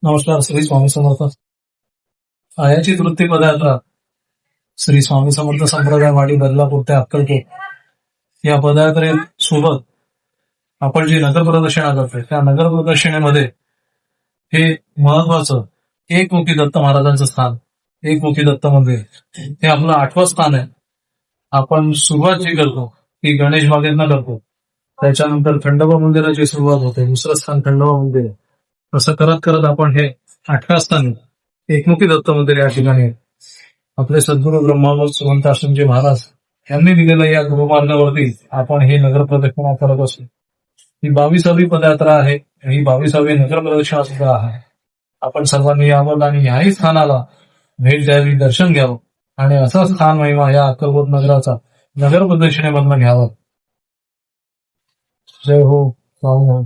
नमस्कार. श्री स्वामी समर्थ. आयाची वृत्ती पदयात्रा श्री स्वामी समर्थ संप्रदाय वाडी बदलापूर ते अक्कलकोट या पदयात्रेत सोबत आपण जी नगर प्रदक्षिणा करतोय त्या नगर प्रदक्षिणेमध्ये हे महत्वाचं एकमुखी दत्त महाराजांचं स्थान, एकमुखी दत्त मंदिर हे आपलं 8वं स्थान आहे. आपण सुरुवात जी करतो ती गणेश बागेतनं करतो, त्याच्यानंतर खंडोबा मंदिराची सुरुवात होते, दुसरं स्थान खंडोबा मंदिर. असं करत करत आपण हे 8व्या स्थानी एकमुखी दत्त मंदिर या ठिकाणी आपले सद्गुरू ब्रह्मावत सुमंत आश्रमजी महाराज यांनी दिलेल्या या गुरुमार्गावरती आपण ही नगर प्रदक्षिणा करत असतो. ही 22वी पदयात्रा आहे. ही 22वी नगर प्रदक्षिणा सुद्धा आहे. आपण सर्वांनी यावं आणि याही स्थानाला भेट द्यावी, दर्शन घ्यावं आणि असा स्थान महिमा या अक्कलकोट नगराचा नगर प्रदक्षिणेमधनं घ्यावं. जय हो. स्वामी.